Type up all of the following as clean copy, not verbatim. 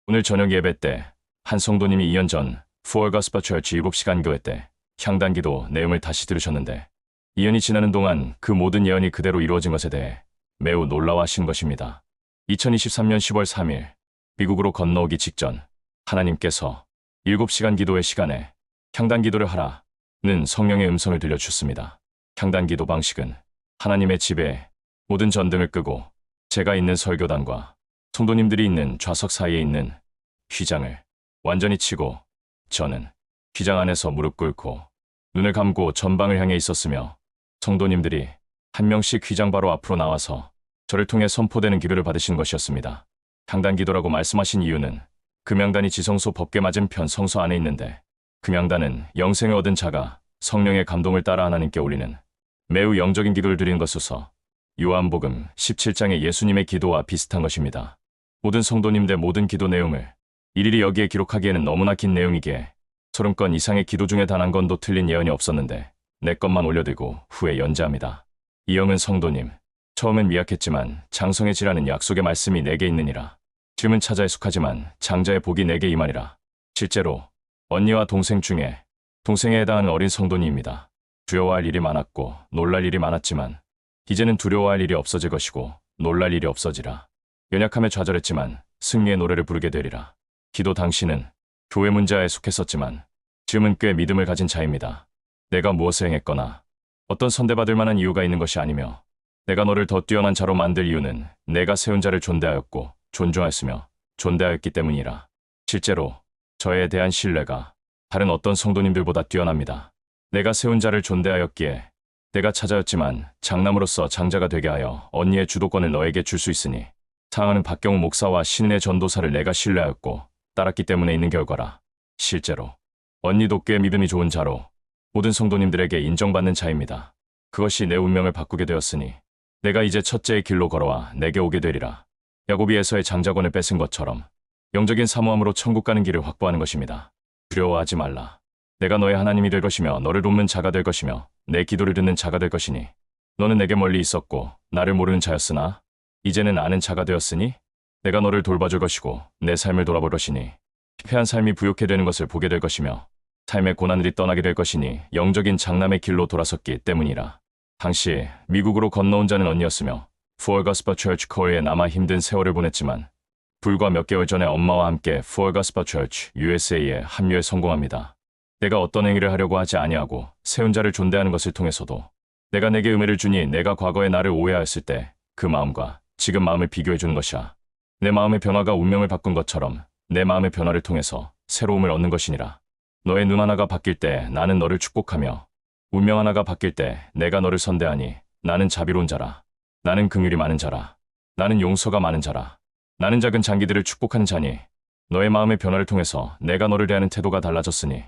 오늘 저녁 예배 때 한 성도님이 2년 전 Full Gospel Church 7시간 교회 때 향단 기도 내용을 다시 들으셨는데 2년이 지나는 동안 그 모든 예언이 그대로 이루어진 것에 대해 매우 놀라워하신 것입니다. 2023년 10월 3일 미국으로 건너오기 직전 하나님께서 7시간 기도의 시간에 향단 기도를 하라는 성령의 음성을 들려주셨습니다. 향단 기도 방식은 하나님의 집에 모든 전등을 끄고 제가 있는 설교단과 성도님들이 있는 좌석 사이에 있는 휘장을 완전히 치고 저는 휘장 안에서 무릎 꿇고 눈을 감고 전방을 향해 있었으며 성도님들이 한 명씩 휘장 바로 앞으로 나와서 저를 통해 선포되는 기도를 받으신 것이었습니다. 향단 기도라고 말씀하신 이유는 금양단이 지성소 법궤 맞은편 성소 안에 있는데 금양단은 영생을 얻은 자가 성령의 감동을 따라 하나님께 올리는 매우 영적인 기도를 드리는 것으로서 요한복음 17장의 예수님의 기도와 비슷한 것입니다. 모든 성도님들 모든 기도 내용을 일일이 여기에 기록하기에는 너무나 긴 내용이기에 30건 이상의 기도 중에 단 한 건도 틀린 예언이 없었는데 내 것만 올려들고 후에 연재합니다. 이영은 성도님, 처음엔 미약했지만 장성해지라는 약속의 말씀이 내게 있느니라. 짐은 찾아에 속하지만 장자의 복이 내게 임하리라. 실제로 언니와 동생 중에 동생에 해당하는 어린 성도님입니다. 두려워할 일이 많았고 놀랄 일이 많았지만 이제는 두려워할 일이 없어질 것이고 놀랄 일이 없어지라. 연약함에 좌절했지만 승리의 노래를 부르게 되리라. 기도 당시는 교회 문제에 속했었지만 지금은 꽤 믿음을 가진 자입니다. 내가 무엇을 행했거나 어떤 선대받을 만한 이유가 있는 것이 아니며 내가 너를 더 뛰어난 자로 만들 이유는 내가 세운 자를 존대하였고 존중하였으며 존대하였기 때문이라. 실제로 저에 대한 신뢰가 다른 어떤 성도님들보다 뛰어납니다. 내가 세운 자를 존대하였기에 내가 찾아였지만 장남으로서 장자가 되게 하여 언니의 주도권을 너에게 줄 수 있으니 상하는 박경우 목사와 신인의 전도사를 내가 신뢰하였고 따랐기 때문에 있는 결과라. 실제로 언니도 꽤 믿음이 좋은 자로 모든 성도님들에게 인정받는 자입니다. 그것이 내 운명을 바꾸게 되었으니 내가 이제 첫째의 길로 걸어와 내게 오게 되리라. 야곱이 에서의 장자권을 뺏은 것처럼 영적인 사모함으로 천국 가는 길을 확보하는 것입니다. 두려워하지 말라. 내가 너의 하나님이 될 것이며 너를 돕는 자가 될 것이며 내 기도를 듣는 자가 될 것이니 너는 내게 멀리 있었고 나를 모르는 자였으나 이제는 아는 자가 되었으니 내가 너를 돌봐줄 것이고 내 삶을 돌아볼 것이니 피폐한 삶이 부욕해 되는 것을 보게 될 것이며 삶의 고난들이 떠나게 될 것이니 영적인 장남의 길로 돌아섰기 때문이라. 당시 미국으로 건너온 자는 언니였으며 Full Gospel Church 코리아에 남아 힘든 세월을 보냈지만 불과 몇 개월 전에 엄마와 함께 Full Gospel Church USA에 합류에 성공합니다. 내가 어떤 행위를 하려고 하지 아니하고 세운 자를 존대하는 것을 통해서도 내가 내게 은혜를 주니 내가 과거에 나를 오해하였을 때 그 마음과 지금 마음을 비교해 주는 것이야. 내 마음의 변화가 운명을 바꾼 것처럼 내 마음의 변화를 통해서 새로움을 얻는 것이니라. 너의 눈 하나가 바뀔 때 나는 너를 축복하며 운명 하나가 바뀔 때 내가 너를 선대하니 나는 자비로운 자라. 나는 긍휼이 많은 자라. 나는 용서가 많은 자라. 나는 작은 장기들을 축복하는 자니 너의 마음의 변화를 통해서 내가 너를 대하는 태도가 달라졌으니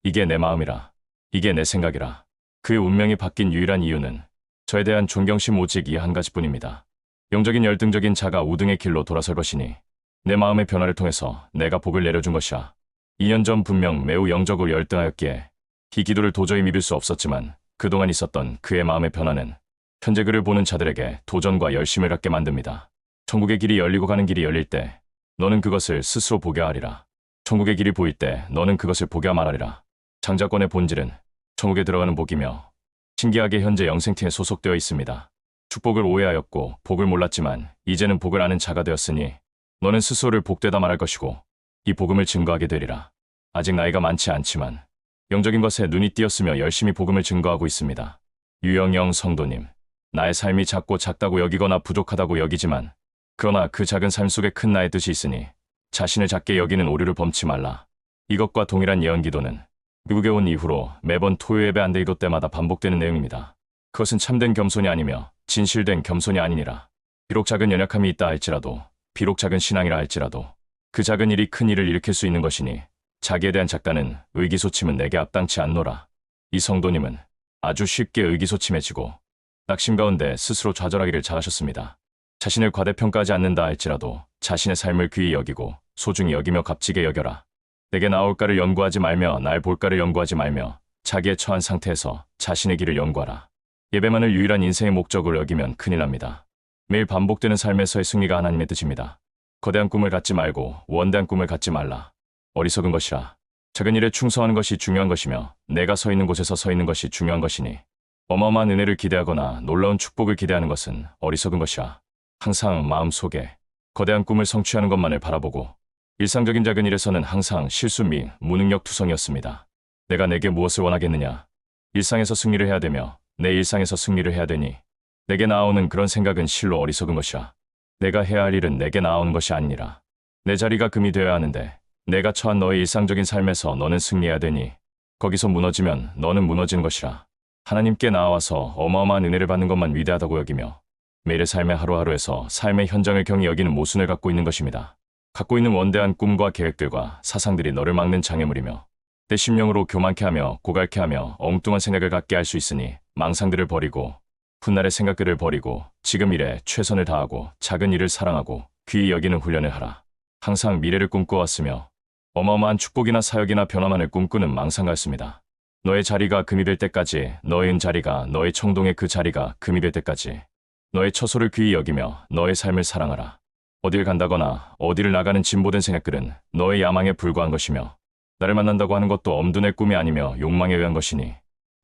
이게 내 마음이라. 이게 내 생각이라. 그의 운명이 바뀐 유일한 이유는 저에 대한 존경심 오직 이 한 가지뿐입니다. 영적인 열등적인 자가 우등의 길로 돌아설 것이니 내 마음의 변화를 통해서 내가 복을 내려준 것이야. 2년 전 분명 매우 영적으로 열등하였기에 이 기도를 도저히 믿을 수 없었지만 그동안 있었던 그의 마음의 변화는 현재 그를 보는 자들에게 도전과 열심을 갖게 만듭니다. 천국의 길이 열리고 가는 길이 열릴 때 너는 그것을 스스로 보게 하리라. 천국의 길이 보일 때 너는 그것을 보게 말하리라. 장자권의 본질은 천국에 들어가는 복이며 신기하게 현재 영생팀에 소속되어 있습니다. 축복을 오해하였고 복을 몰랐지만 이제는 복을 아는 자가 되었으니 너는 스스로를 복되다 말할 것이고 이 복음을 증거하게 되리라. 아직 나이가 많지 않지만 영적인 것에 눈이 띄었으며 열심히 복음을 증거하고 있습니다. 유영영 성도님, 나의 삶이 작고 작다고 여기거나 부족하다고 여기지만 그러나 그 작은 삶 속에 큰 나의 뜻이 있으니 자신을 작게 여기는 오류를 범치 말라. 이것과 동일한 예언 기도는 미국에 온 이후로 매번 토요 예배 안대 기도 때마다 반복되는 내용입니다. 그것은 참된 겸손이 아니며 진실된 겸손이 아니니라. 비록 작은 연약함이 있다 할지라도 비록 작은 신앙이라 할지라도 그 작은 일이 큰 일을 일으킬 수 있는 것이니 자기에 대한 작다는 의기소침은 내게 합당치 않노라. 이 성도님은 아주 쉽게 의기소침해지고 낙심 가운데 스스로 좌절하기를 잘하셨습니다. 자신을 과대평가하지 않는다 할지라도 자신의 삶을 귀히 여기고 소중히 여기며 값지게 여겨라. 내게 나올까를 연구하지 말며 날 볼까를 연구하지 말며 자기의 처한 상태에서 자신의 길을 연구하라. 예배만을 유일한 인생의 목적으로 여기면 큰일 납니다. 매일 반복되는 삶에서의 승리가 하나님의 뜻입니다. 거대한 꿈을 갖지 말고 원대한 꿈을 갖지 말라. 어리석은 것이라. 작은 일에 충성하는 것이 중요한 것이며 내가 서 있는 곳에서 서 있는 것이 중요한 것이니 어마어마한 은혜를 기대하거나 놀라운 축복을 기대하는 것은 어리석은 것이라. 항상 마음속에 거대한 꿈을 성취하는 것만을 바라보고 일상적인 작은 일에서는 항상 실수 및 무능력 투성이었습니다. 내가 내게 무엇을 원하겠느냐? 일상에서 승리를 해야 되며 내 일상에서 승리를 해야 되니 내게 나아오는 그런 생각은 실로 어리석은 것이라. 내가 해야 할 일은 내게 나아오는 것이 아니니라. 내 자리가 금이 되어야 하는데 내가 처한 너의 일상적인 삶에서 너는 승리해야 되니 거기서 무너지면 너는 무너지는 것이라. 하나님께 나아와서 어마어마한 은혜를 받는 것만 위대하다고 여기며 매일의 삶의 하루하루에서 삶의 현장을 경히 여기는 모순을 갖고 있는 것입니다. 갖고 있는 원대한 꿈과 계획들과 사상들이 너를 막는 장애물이며 내 심령으로 교만케 하며 고갈케 하며 엉뚱한 생각을 갖게 할 수 있으니 망상들을 버리고 훗날의 생각들을 버리고 지금 일에 최선을 다하고 작은 일을 사랑하고 귀히 여기는 훈련을 하라. 항상 미래를 꿈꿔왔으며 어마어마한 축복이나 사역이나 변화만을 꿈꾸는 망상 같습니다. 너의 자리가 금이 될 때까지, 너의 은자리가 너의 청동의 그 자리가 금이 될 때까지 너의 처소를 귀히 여기며 너의 삶을 사랑하라. 어딜 간다거나 어디를 나가는 진보된 생각들은 너의 야망에 불과한 것이며 나를 만난다고 하는 것도 엄둔의 꿈이 아니며 욕망에 의한 것이니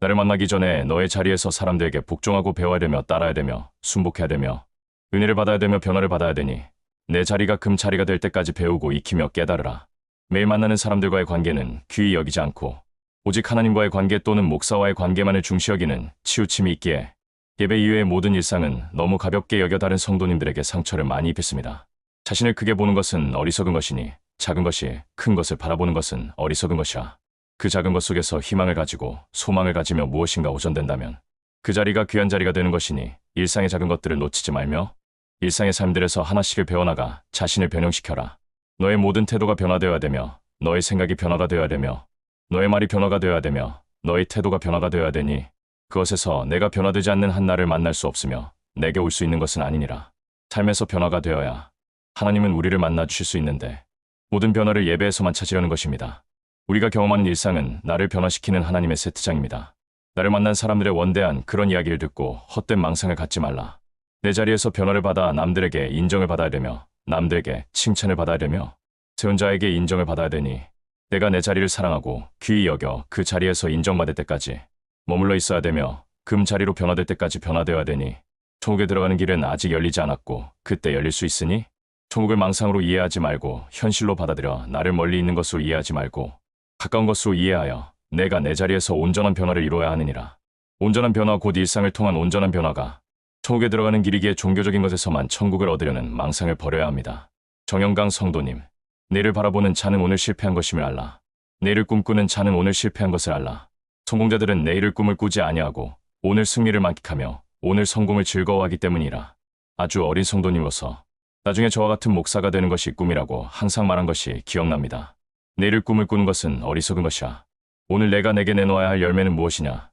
나를 만나기 전에 너의 자리에서 사람들에게 복종하고 배워야 되며 따라야 되며 순복해야 되며 은혜를 받아야 되며 변화를 받아야 되니 내 자리가 금 자리가 될 때까지 배우고 익히며 깨달으라. 매일 만나는 사람들과의 관계는 귀히 여기지 않고 오직 하나님과의 관계 또는 목사와의 관계만을 중시 여기는 치우침이 있기에 예배 이외의 모든 일상은 너무 가볍게 여겨 다른 성도님들에게 상처를 많이 입혔습니다. 자신을 크게 보는 것은 어리석은 것이니 작은 것이 큰 것을 바라보는 것은 어리석은 것이라. 그 작은 것 속에서 희망을 가지고 소망을 가지며 무엇인가 오전된다면 그 자리가 귀한 자리가 되는 것이니 일상의 작은 것들을 놓치지 말며 일상의 삶들에서 하나씩을 배워나가 자신을 변형시켜라. 너의 모든 태도가 변화되어야 되며 너의 생각이 변화가 되어야 되며 너의 말이 변화가 되어야 되며 너의 태도가 변화가 되어야 되니 그것에서 내가 변화되지 않는 한 나를 만날 수 없으며 내게 올 수 있는 것은 아니니라. 삶에서 변화가 되어야 하나님은 우리를 만나 주실 수 있는데 모든 변화를 예배에서만 찾으려는 것입니다. 우리가 경험하는 일상은 나를 변화시키는 하나님의 세트장입니다. 나를 만난 사람들의 원대한 그런 이야기를 듣고 헛된 망상을 갖지 말라. 내 자리에서 변화를 받아 남들에게 인정을 받아야 되며 남들에게 칭찬을 받아야 되며 세운 자에게 인정을 받아야 되니 내가 내 자리를 사랑하고 귀히 여겨 그 자리에서 인정받을 때까지 머물러 있어야 되며 금 자리로 변화될 때까지 변화되어야 되니 천국에 들어가는 길은 아직 열리지 않았고 그때 열릴 수 있으니 천국을 망상으로 이해하지 말고 현실로 받아들여 나를 멀리 있는 것으로 이해하지 말고 가까운 것으로 이해하여 내가 내 자리에서 온전한 변화를 이루어야 하느니라. 온전한 변화 곧 일상을 통한 온전한 변화가 천국에 들어가는 길이기에 종교적인 것에서만 천국을 얻으려는 망상을 버려야 합니다. 정영강 성도님, 내일을 바라보는 자는 오늘 실패한 것임을 알라. 내일을 꿈꾸는 자는 오늘 실패한 것을 알라. 성공자들은 내일을 꿈을 꾸지 아니하고 오늘 승리를 만끽하며 오늘 성공을 즐거워하기 때문이라. 아주 어린 성도님으로서 나중에 저와 같은 목사가 되는 것이 꿈이라고 항상 말한 것이 기억납니다. 내일을 꿈을 꾸는 것은 어리석은 것이야. 오늘 내가 내게 내놓아야 할 열매는 무엇이냐?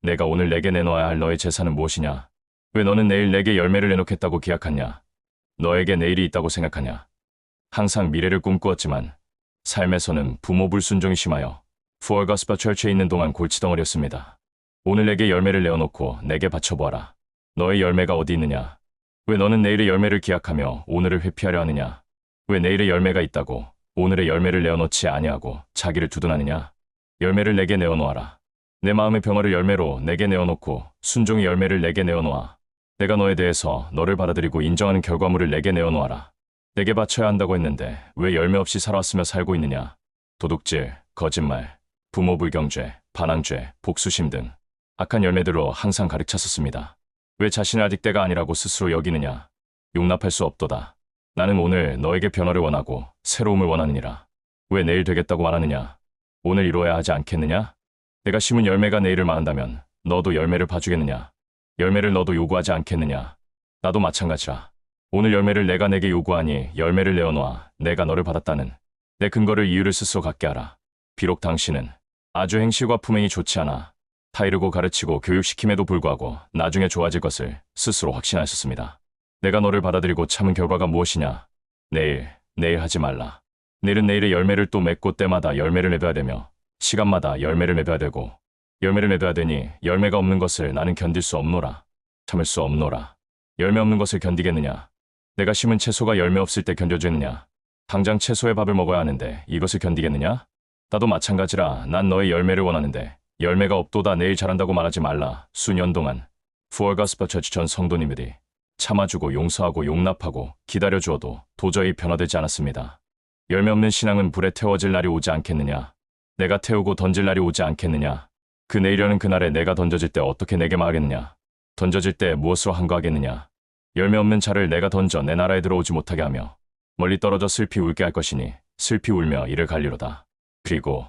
내가 오늘 내게 내놓아야 할 너의 재산은 무엇이냐? 왜 너는 내일 내게 열매를 내놓겠다고 기약하냐? 너에게 내일이 있다고 생각하냐? 항상 미래를 꿈꾸었지만 삶에서는 부모 불순종이 심하여 푸얼 가스파 철치에 있는 동안 골치덩어리였습니다. 오늘 내게 열매를 내어놓고 내게 바쳐보아라. 너의 열매가 어디 있느냐? 왜 너는 내일의 열매를 기약하며 오늘을 회피하려 하느냐? 왜 내일의 열매가 있다고 오늘의 열매를 내어놓지 아니하고 자기를 두둔하느냐? 열매를 내게 내어놓아라. 내 마음의 변화를 열매로 내게 내어놓고 순종의 열매를 내게 내어놓아. 내가 너에 대해서 너를 받아들이고 인정하는 결과물을 내게 내어놓아라. 내게 바쳐야 한다고 했는데 왜 열매 없이 살아왔으며 살고 있느냐? 도둑질, 거짓말, 부모 불경죄, 반항죄, 복수심 등 악한 열매들로 항상 가득 찼었습니다. 왜 자신은 아직 때가 아니라고 스스로 여기느냐? 용납할 수 없도다. 나는 오늘 너에게 변화를 원하고 새로움을 원하느니라. 왜 내일 되겠다고 말하느냐? 오늘 이루어야 하지 않겠느냐? 내가 심은 열매가 내일을 낳는다면 너도 열매를 봐주겠느냐? 열매를 너도 요구하지 않겠느냐? 나도 마찬가지라. 오늘 열매를 내가 내게 요구하니 열매를 내어놓아 내가 너를 받았다는 내 근거를 이유를 스스로 갖게 하라. 비록 당신은 아주 행실과 품행이 좋지 않아 타이르고 가르치고 교육시킴에도 불구하고 나중에 좋아질 것을 스스로 확신하셨습니다. 내가 너를 받아들이고 참은 결과가 무엇이냐? 내일 하지 말라. 내일은 내일의 열매를 또 맺고 때마다 열매를 맺어야 되며 시간마다 열매를 맺어야 되고 열매를 맺어야 되니 열매가 없는 것을 나는 견딜 수 없노라. 참을 수 없노라. 열매 없는 것을 견디겠느냐? 내가 심은 채소가 열매 없을 때 견뎌주느냐? 당장 채소에 밥을 먹어야 하는데 이것을 견디겠느냐? 나도 마찬가지라. 난 너의 열매를 원하는데 열매가 없도다. 내일 잘한다고 말하지 말라. 수년 동안 푸어가스퍼처치 전 성도님들이 참아주고 용서하고 용납하고 기다려주어도 도저히 변화되지 않았습니다. 열매 없는 신앙은 불에 태워질 날이 오지 않겠느냐? 내가 태우고 던질 날이 오지 않겠느냐? 그 내일이라는 그날에 내가 던져질 때 어떻게 내게 말하겠느냐? 던져질 때 무엇으로 한거하겠느냐? 열매 없는 자를 내가 던져 내 나라에 들어오지 못하게 하며 멀리 떨어져 슬피 울게 할 것이니 슬피 울며 이를 갈리로다. 그리고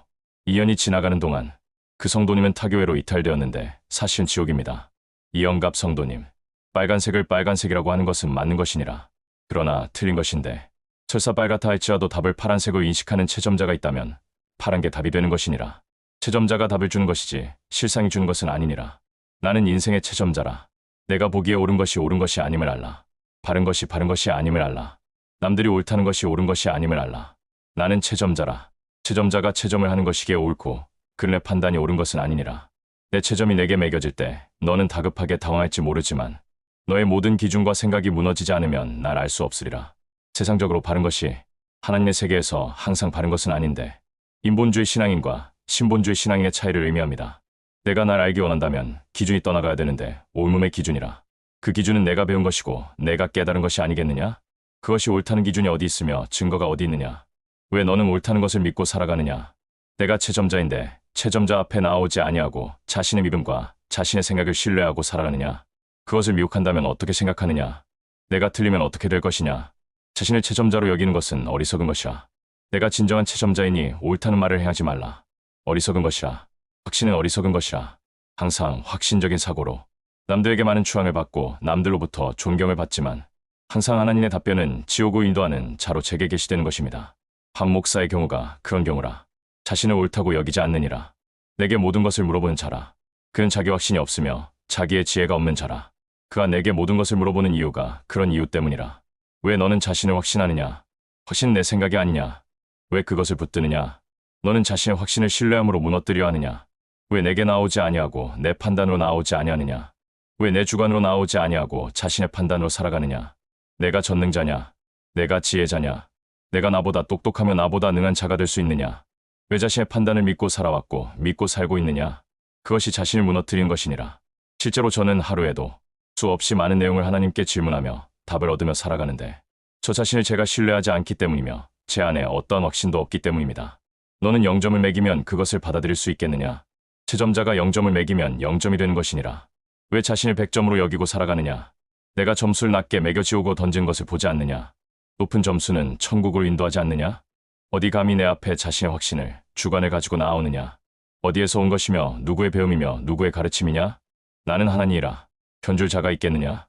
2년이 지나가는 동안 그 성도님은 타교회로 이탈되었는데 사실은 지옥입니다. 이영갑 성도님, 빨간색을 빨간색이라고 하는 것은 맞는 것이니라. 그러나 틀린 것인데 설사 빨갛다 할지라도 답을 파란색으로 인식하는 채점자가 있다면 파란 게 답이 되는 것이니라. 채점자가 답을 주는 것이지 실상이 주는 것은 아니니라. 나는 인생의 채점자라. 내가 보기에 옳은 것이 옳은 것이 아님을 알라. 바른 것이 바른 것이 아님을 알라. 남들이 옳다는 것이 옳은 것이 아님을 알라. 나는 채점자라. 채점자가 채점을 하는 것이기에 옳고 그의 판단이 옳은 것은 아니니라. 내 채점이 내게 매겨질 때 너는 다급하게 당황할지 모르지만 너의 모든 기준과 생각이 무너지지 않으면 날 알 수 없으리라. 세상적으로 바른 것이 하나님의 세계에서 항상 바른 것은 아닌데 인본주의 신앙인과 신본주의 신앙인의 차이를 의미합니다. 내가 날 알기 원한다면 기준이 떠나가야 되는데 옳음의 기준이라. 그 기준은 내가 배운 것이고 내가 깨달은 것이 아니겠느냐? 그것이 옳다는 기준이 어디 있으며 증거가 어디 있느냐? 왜 너는 옳다는 것을 믿고 살아가느냐? 내가 채점자인데 채점자 앞에 나오지 아니하고 자신의 믿음과 자신의 생각을 신뢰하고 살아가느냐? 그것을 미혹한다면 어떻게 생각하느냐? 내가 틀리면 어떻게 될 것이냐? 자신을 채점자로 여기는 것은 어리석은 것이라. 내가 진정한 채점자이니 옳다는 말을 행하지 말라. 어리석은 것이라. 확신은 어리석은 것이라. 항상 확신적인 사고로 남들에게 많은 추앙을 받고 남들로부터 존경을 받지만 항상 하나님의 답변은 지옥으로 인도하는 자로 제게 계시되는 것입니다. 한 목사의 경우가 그런 경우라. 자신을 옳다고 여기지 않느니라. 내게 모든 것을 물어보는 자라. 그는 자기 확신이 없으며 자기의 지혜가 없는 자라. 그가 내게 모든 것을 물어보는 이유가 그런 이유 때문이라. 왜 너는 자신을 확신하느냐? 확신은 내 생각이 아니냐? 왜 그것을 붙드느냐? 너는 자신의 확신을 신뢰함으로 무너뜨려 하느냐? 왜 내게 나오지 아니하고 내 판단으로 나오지 아니하느냐? 왜 내 주관으로 나오지 아니하고 자신의 판단으로 살아가느냐? 내가 전능자냐? 내가 지혜자냐? 내가 나보다 똑똑하며 나보다 능한 자가 될 수 있느냐? 왜 자신의 판단을 믿고 살아왔고 믿고 살고 있느냐? 그것이 자신을 무너뜨리는 것이니라. 실제로 저는 하루에도 수없이 많은 내용을 하나님께 질문하며 답을 얻으며 살아가는데 저 자신을 제가 신뢰하지 않기 때문이며 제 안에 어떠한 확신도 없기 때문입니다. 너는 0점을 매기면 그것을 받아들일 수 있겠느냐? 채점자가 0점을 매기면 0점이 되는 것이니라. 왜 자신을 100점으로 여기고 살아가느냐? 내가 점수를 낮게 매겨지우고 던진 것을 보지 않느냐? 높은 점수는 천국으로 인도하지 않느냐? 어디 감히 내 앞에 자신의 확신을, 주관을 가지고 나오느냐? 어디에서 온 것이며 누구의 배움이며 누구의 가르침이냐? 나는 하나니라. 견줄 자가 있겠느냐?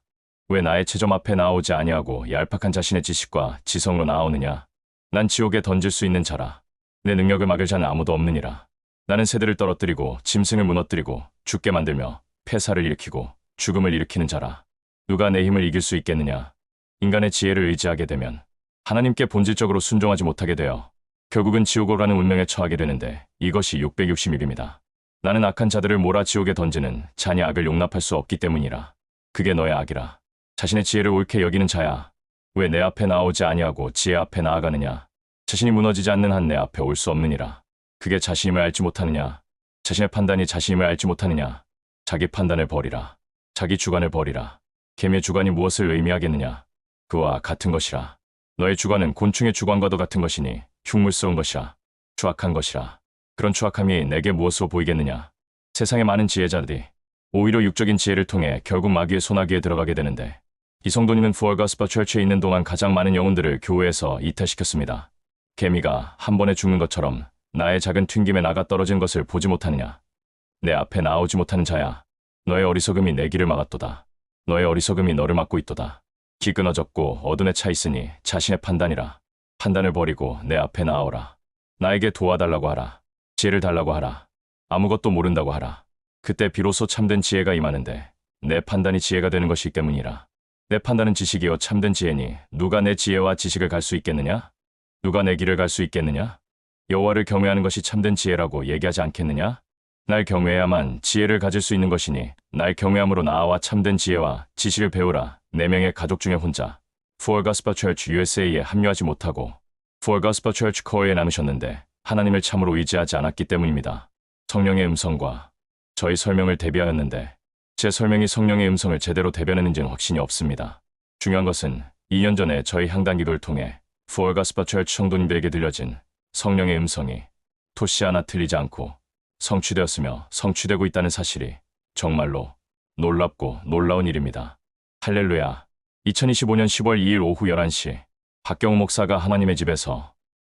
왜 나의 채점 앞에 나오지 아니하고 얄팍한 자신의 지식과 지성으로 나오느냐? 난 지옥에 던질 수 있는 자라. 내 능력을 막을 자는 아무도 없느니라. 나는 새들을 떨어뜨리고 짐승을 무너뜨리고 죽게 만들며 폐사를 일으키고 죽음을 일으키는 자라. 누가 내 힘을 이길 수 있겠느냐? 인간의 지혜를 의지하게 되면 하나님께 본질적으로 순종하지 못하게 되어 결국은 지옥으로 가는 운명에 처하게 되는데 이것이 660입니다. 나는 악한 자들을 몰아 지옥에 던지는 자니 악을 용납할 수 없기 때문이라. 그게 너의 악이라. 자신의 지혜를 옳게 여기는 자야. 왜 내 앞에 나오지 아니하고 지혜 앞에 나아가느냐? 자신이 무너지지 않는 한 내 앞에 올 수 없느니라. 그게 자신임을 알지 못하느냐? 자신의 판단이 자신임을 알지 못하느냐? 자기 판단을 버리라. 자기 주관을 버리라. 개미의 주관이 무엇을 의미하겠느냐? 그와 같은 것이라. 너의 주관은 곤충의 주관과도 같은 것이니 흉물스러운 것이라. 추악한 것이라. 그런 추악함이 내게 무엇으로 보이겠느냐? 세상의 많은 지혜자들이 오히려 육적인 지혜를 통해 결국 마귀의 소나기에 들어가게 되는데 이 성도님은 푸어가스퍼 철치에 있는 동안 가장 많은 영혼들을 교회에서 이탈시켰습니다. 개미가 한 번에 죽는 것처럼 나의 작은 튕김에 나가 떨어진 것을 보지 못하느냐? 내 앞에 나오지 못하는 자야. 너의 어리석음이 내 길을 막았도다. 너의 어리석음이 너를 막고 있도다. 기 끊어졌고 어둠에 차 있으니 자신의 판단이라. 판단을 버리고 내 앞에 나오라. 나에게 도와달라고 하라. 지혜를 달라고 하라. 아무것도 모른다고 하라. 그때 비로소 참된 지혜가 임하는데 내 판단이 지혜가 되는 것이기 때문이라. 내 판단은 지식이요 참된 지혜니 누가 내 지혜와 지식을 갈 수 있겠느냐? 누가 내 길을 갈 수 있겠느냐? 여호와를 경외하는 것이 참된 지혜라고 얘기하지 않겠느냐? 날 경외해야만 지혜를 가질 수 있는 것이니 날 경외함으로 나와 참된 지혜와 지식을 배우라. 4명의 가족 중에 혼자 Full Gospel Church USA에 합류하지 못하고 Full Gospel Church 코어에 남으셨는데 하나님을 참으로 의지하지 않았기 때문입니다. 성령의 음성과 저희 설명을 대비하였는데 제 설명이 성령의 음성을 제대로 대변했는지는 확신이 없습니다. 중요한 것은 2년 전에 저희 향단 기도를 통해 Full Gospel Church 성도님들에게 들려진 성령의 음성이 토시 하나 틀리지 않고 성취되었으며 성취되고 있다는 사실이 정말로 놀랍고 놀라운 일입니다. 할렐루야. 2025년 10월 2일 오후 11시 박경우 목사가 하나님의 집에서